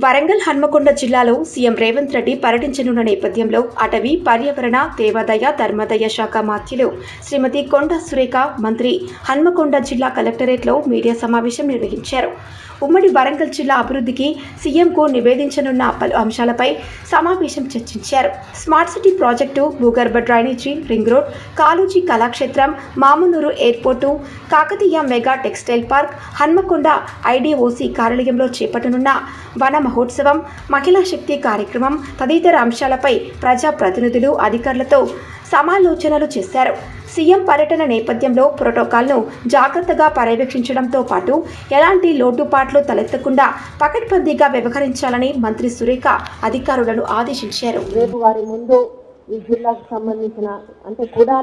వరంగల్ హన్మకొండ జిల్లాలో సీఎం రేవంత్ రెడ్డి పర్యటించనున్న నేపథ్యంలో అటవీ పర్యావరణ దేవాదాయ ధర్మాదాయ శాఖ మంత్రులు శ్రీమతి కొండా సురేఖ మంత్రి హన్మకొండ జిల్లా కలెక్టరేట్లో మీడియా సమావేశం నిర్వహించారు. ఉమ్మడి వరంగల్ జిల్లా అభివృద్ధికి సీఎంకు నివేదించనున్న పలు అంశాలపై సమావేశం చర్చించారు. స్మార్ట్ సిటీ ప్రాజెక్టు, భూగర్భ drainage, ring road, Kaloji Kalakshetram, Mamnoor airport, Kakatiya mega textile park, Hanamkonda IDOC కార్యాలయంలో చేపట్టనున్న వన మహోత్సవం, మహిళా శక్తి కార్యక్రమం తదితర అంశాలపై ప్రజాప్రతినిధులు అధికారులతో సమాలోచనలు చేశారు. సీఎం పర్యటన నేపథ్యంలో ప్రోటోకాల్ను జాగ్రత్తగా పర్యవేక్షించడంతో పాటు ఎలాంటి లోటుపాట్లు తలెత్తకుండా పకడ్బందీగా వ్యవహరించాలని మంత్రి సురేఖ అధికారులను ఆదేశించారు. రేపు వారి ముందు ఈ జిల్లాకు సంబంధించిన అంటే కుడా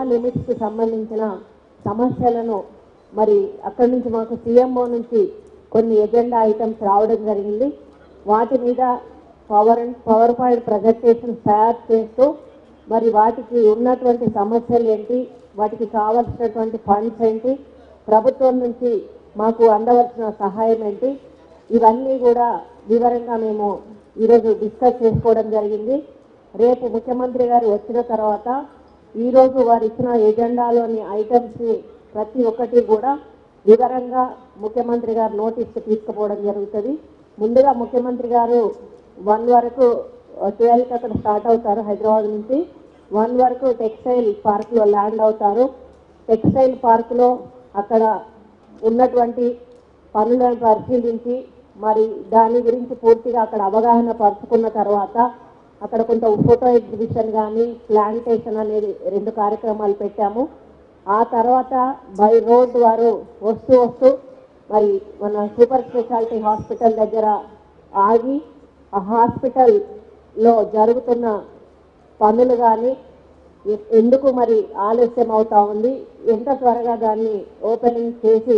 లిమిట్స్కి సంబంధించిన సమస్యలను మరి అక్కడి నుంచి మాకు సీఎంఓ నుంచి కొన్ని ఎజెండా ఐటమ్స్ రావడం జరిగింది. వాటి మీద పవర్ పాయింట్ ప్రజెంటేషన్ తయారు చేస్తూ మరి వాటికి ఉన్నటువంటి సమస్యలు ఏంటి, వాటికి కావాల్సినటువంటి ఫండ్స్ ఏంటి, ప్రభుత్వం నుంచి మాకు అందవలసిన సహాయం ఏంటి, ఇవన్నీ కూడా వివరంగా మేము ఈరోజు డిస్కస్ చేసుకోవడం జరిగింది. రేపు ముఖ్యమంత్రి గారు వచ్చిన తర్వాత ఈరోజు వారు ఇచ్చిన ఎజెండాలోని ఐటమ్స్ని ప్రతి ఒక్కటి కూడా వివరంగా ముఖ్యమంత్రి గారు నోటీస్కి తీసుకుపోవడం జరుగుతుంది. ముందుగా ముఖ్యమంత్రి గారు 1 వరకు 12కి అక్కడ స్టార్ట్ అవుతారు. హైదరాబాద్ నుంచి 1 వరకు టెక్స్టైల్ పార్క్లో ల్యాండ్ అవుతారు. టెక్స్టైల్ పార్క్లో అక్కడ ఉన్నటువంటి పనులను పరిశీలించి మరి దాని గురించి పూర్తిగా అక్కడ అవగాహన పరుచుకున్న తర్వాత అక్కడ కొంత ఫోటో ఎగ్జిబిషన్ కానీ ప్లాంటేషన్ అనేది 2 కార్యక్రమాలు పెట్టాము. ఆ తర్వాత బై రోడ్ వారు వస్తూ మరి మన సూపర్ స్పెషాలిటీ హాస్పిటల్ దగ్గర ఆగి ఆ హాస్పిటల్లో జరుగుతున్న పనులు కానీ ఎందుకు మరి ఆలస్యం అవుతా ఉంది, ఎంత త్వరగా దాన్ని ఓపెనింగ్ చేసి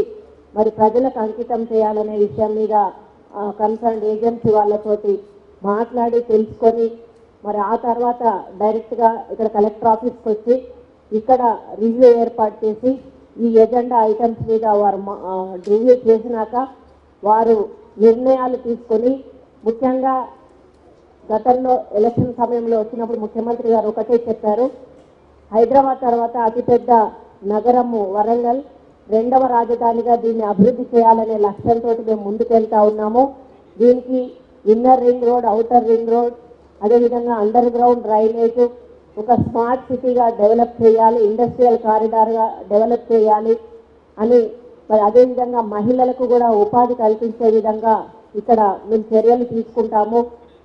మరి ప్రజలకు అంకితం చేయాలనే విషయం మీద కన్సర్న్ ఏజెన్సీ వాళ్ళతోటి మాట్లాడి తెలుసుకొని మరి ఆ తర్వాత డైరెక్ట్గా ఇక్కడ కలెక్టర్ ఆఫీస్కి వచ్చి ఇక్కడ రివ్యూ ఏర్పాటు చేసి ఈ ఎజెండా ఐటమ్స్ మీద వారు రివ్యూ చేసినాక వారు నిర్ణయాలు తీసుకొని ముఖ్యంగా గతంలో ఎలక్షన్ సమయంలో వచ్చినప్పుడు ముఖ్యమంత్రి గారు ఒకటే చెప్పారు, హైదరాబాద్ తర్వాత అతిపెద్ద నగరము వరంగల్, 2వ రాజధానిగా దీన్ని అభివృద్ధి చేయాలనే లక్ష్యంతో మేము ముందుకెళ్తా ఉన్నాము. దీనికి inner ring road, outer ring road, అదేవిధంగా అండర్ గ్రౌండ్ డ్రైనేజ్, ఒక స్మార్ట్ సిటీగా డెవలప్ చేయాలి, ఇండస్ట్రియల్ కారిడార్గా డెవలప్ చేయాలి అని మరి అదేవిధంగా మహిళలకు కూడా ఉపాధి కల్పించే విధంగా ఇక్కడ మేము చర్యలు తీసుకుంటాము.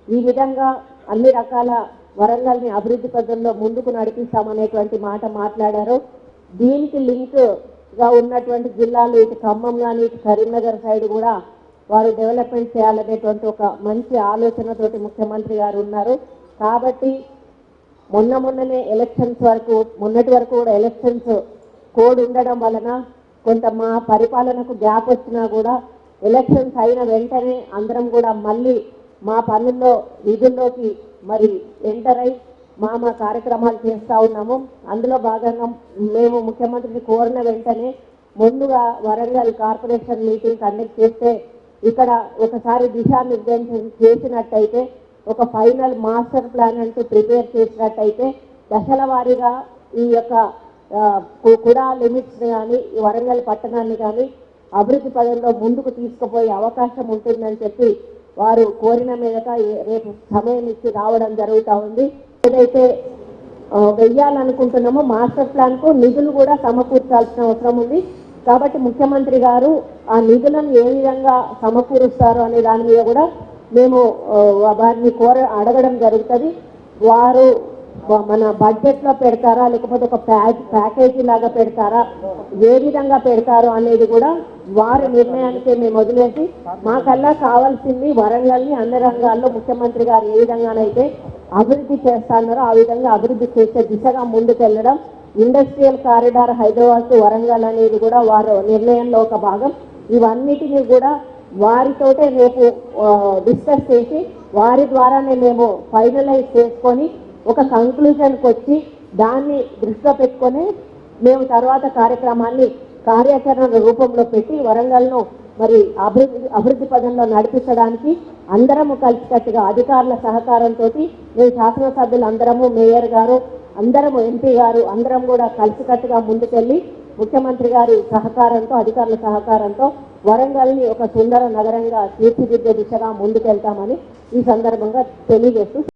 ఈ విధంగా అన్ని రకాల వరంగల్ని అభివృద్ధి పథంలో ముందుకు నడిపిస్తామనేటువంటి మాట మాట్లాడారు. దీనికి లింక్గా ఉన్నటువంటి జిల్లాలు ఇటు ఖమ్మం కానీ ఇటు కరీంనగర్ సైడ్ కూడా వారు డెవలప్మెంట్ చేయాలనేటువంటి ఒక మంచి ఆలోచనతోటి ముఖ్యమంత్రి గారు ఉన్నారు. కాబట్టి మొన్ననే ఎలక్షన్స్ వరకు మొన్నటి వరకు కూడా ఎలక్షన్స్ కోడ్ ఉండడం వలన కొంత మా పరిపాలనకు గ్యాప్ వచ్చినా కూడా ఎలక్షన్స్ అయిన వెంటనే అందరం కూడా మళ్ళీ మా పనుల్లో విధుల్లోకి మరి ఎంటర్ అయి మా కార్యక్రమాలు చేస్తూ ఉన్నాము. అందులో భాగంగా మేము ముఖ్యమంత్రిని కోరిన వెంటనే ముందుగా వరంగల్ కార్పొరేషన్ మీటింగ్ కండక్ట్ చేస్తే ఇక్కడ ఒకసారి దిశానిర్దేశం చేసినట్టయితే ఒక ఫైనల్ మాస్టర్ ప్లాన్ అంటూ ప్రిపేర్ చేసినట్టయితే దశల వారీగా ఈ యొక్క కుడా లిమిట్స్ని కానీ ఈ వరంగల్ పట్టణాన్ని కానీ అభివృద్ధి పదంలో ముందుకు తీసుకుపోయే అవకాశం ఉంటుందని చెప్పి వారు కోరిన మీదట రేపు సమయం ఇచ్చి రావడం జరుగుతూ ఉంది. ఏదైతే వెయ్యాలనుకుంటున్నామో మాస్టర్ ప్లాన్కు నిధులు కూడా సమకూర్చాల్సిన అవసరం ఉంది. కాబట్టి ముఖ్యమంత్రి గారు ఆ నిధులను ఏ విధంగా సమకూరుస్తారు అనే దాని మీద కూడా మేము వారిని అడగడం జరుగుతుంది. వారు మన బడ్జెట్లో పెడతారా లేకపోతే ఒక ప్యాకేజీ లాగా పెడతారా, ఏ విధంగా పెడతారు అనేది కూడా వారి నిర్ణయానికి మేము వదిలేసి మాకల్లా కావాల్సింది వరంగల్ని అన్ని రంగాల్లో ముఖ్యమంత్రి గారు ఏ విధంగానైతే అభివృద్ధి చేస్తున్నారో ఆ విధంగా అభివృద్ధి చేసే దిశగా ముందుకెళ్ళడం, industrial corridor Hyderabad to Warangal అనేది కూడా వారు నిర్ణయంలో ఒక భాగం. ఇవన్నిటినీ కూడా వారితోటే రేపు డిస్కస్ చేసి వారి ద్వారానే మేము ఫైనలైజ్ చేసుకొని ఒక కంక్లూజన్కి వచ్చి దాన్ని దృష్టిలో పెట్టుకొని మేము తర్వాత కార్యక్రమాన్ని కార్యాచరణ రూపంలో పెట్టి వరంగల్ను మరి అభివృద్ధి పదంలో నడిపించడానికి అందరము కలిసికట్టుగా అధికారుల సహకారంతో మేము శాసనసభ్యులు అందరము, మేయర్ గారు అందరము, ఎంపీ గారు అందరం కూడా కలిసికట్టుగా ముందుకెళ్ళి ముఖ్యమంత్రి గారి సహకారంతో, అధికారుల సహకారంతో వరంగల్ని ఒక సుందర నగరంగా తీర్చిదిద్దే దిశగా ముందుకెళ్తామని ఈ సందర్భంగా తెలియజేస్తూ